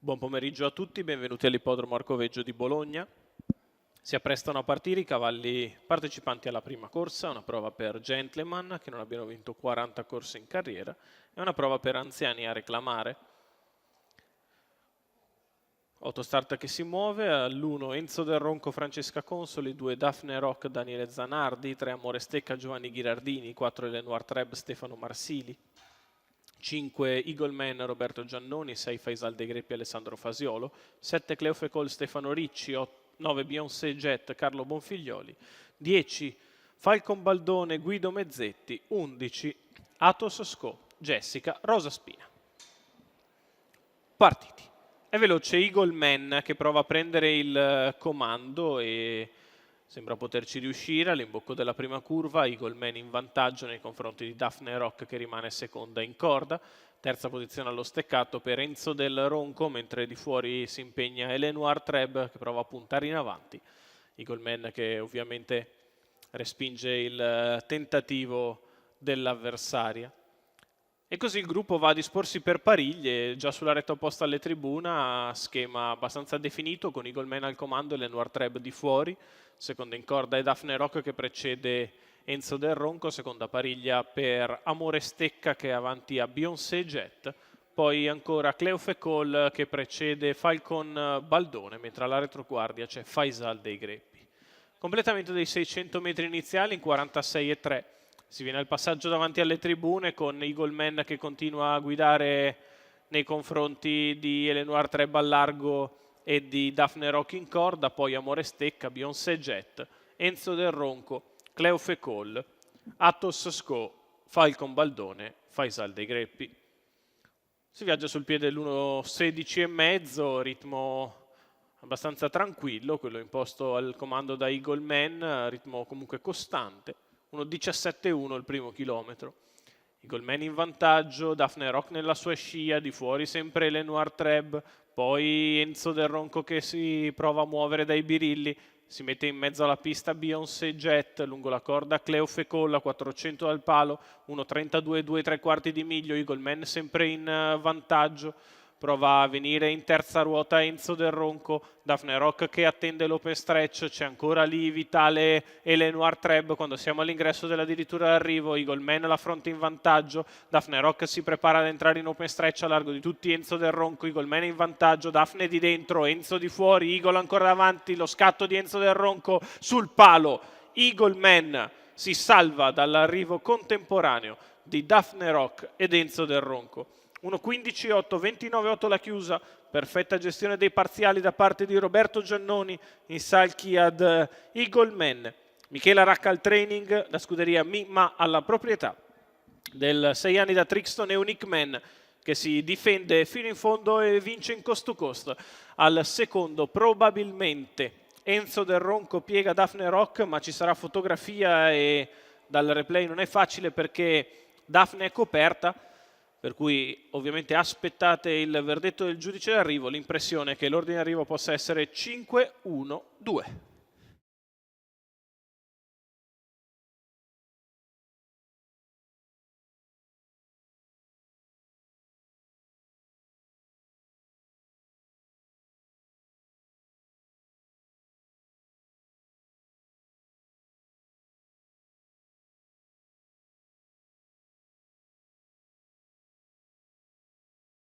Buon pomeriggio a tutti, benvenuti all'Ippodromo Arcoveggio di Bologna. Si apprestano a partire i cavalli partecipanti alla prima corsa, una prova per gentleman che non abbiano vinto 40 corse in carriera e una prova per anziani a reclamare. Autostart che si muove, all'1 Enzo Del Ronco, Francesca Consoli, 2 Daphne Rock, Daniele Zanardi, 3 Amore Stecca, Giovanni Ghirardini, 4 Elenoir Treb, Stefano Marsili, 5 Eagle Man, Roberto Giannoni, 6 Faisal De Greppi, Alessandro Fasiolo, 7 Cleofecol, Stefano Ricci, 9 Beyoncé Jet, Carlo Bonfiglioli, 10 Falcon Baldone, Guido Mezzetti, 11 Athos Sco, Jessica Rosa Spina. Partiti. È veloce Eagle Man che prova a prendere il comando e sembra poterci riuscire. All'imbocco della prima curva Eagle Man in vantaggio nei confronti di Daphne Rock che rimane seconda in corda. Terza posizione allo steccato per Enzo Del Ronco, mentre di fuori si impegna Elenoir Treb che prova a puntare in avanti. Eagle Man che ovviamente respinge il tentativo dell'avversaria. E così il gruppo va a disporsi per pariglie, già sulla retta opposta alle tribuna, schema abbastanza definito con Eagle Man al comando e Lenoir Treb di fuori. Seconda in corda è Daphne Rock che precede Enzo Del Ronco, seconda pariglia per Amore Stecca che è avanti a Beyoncé Jet. Poi ancora Cleofecol che precede Falcon Baldone, mentre alla retroguardia c'è Faisal dei Greppi. Completamento dei 600 metri iniziali in 46,3. Si viene al passaggio davanti alle tribune con Eagle Man che continua a guidare nei confronti di Elenoir Treb al largo e di Daphne Rock in corda, poi Amore Stecca, Beyoncé Jet, Enzo Del Ronco, Cleofecol, Athos Sco, Falcon Baldone, Faisal dei Greppi. Si viaggia sul piede l'1.16,5, ritmo abbastanza tranquillo, quello imposto al comando da Eagle Man, ritmo comunque costante. 1.17,1 il primo chilometro. Eagle Man in vantaggio, Daphne Rock nella sua scia, di fuori sempre Lenoir Treb, poi Enzo Del Ronco che si prova a muovere dai birilli, si mette in mezzo alla pista Beyoncé Jet, lungo la corda Cleofecol a 400 dal palo, 1.32,2 3/4 di miglio, Eagle Man sempre in vantaggio. Prova a venire in terza ruota Enzo Del Ronco, Daphne Rock che attende l'open stretch, c'è ancora lì vitale Elenoir Treb quando siamo all'ingresso dell'addirittura d'arrivo, Eagle Man la fronte in vantaggio, Daphne Rock si prepara ad entrare in open stretch a largo di tutti Enzo Del Ronco, Eagle Man in vantaggio, Daphne di dentro, Enzo di fuori, Eagle ancora davanti, lo scatto di Enzo Del Ronco sul palo, Eagle Man si salva dall'arrivo contemporaneo di Daphne Rock ed Enzo Del Ronco. 1.15,8, 29,8 la chiusa, perfetta gestione dei parziali da parte di Roberto Giannoni in salchi ad Eagle Man. Michela Racca al training, la scuderia Mima alla proprietà del 6 anni da Trixton e Unique Man che si difende fino in fondo e vince in cost to cost. Al secondo probabilmente Enzo Del Ronco piega Daphne Rock, ma ci sarà fotografia e dal replay non è facile perché Daphne è coperta. Per cui ovviamente aspettate il verdetto del giudice d'arrivo, l'impressione è che l'ordine d'arrivo possa essere 5-1-2.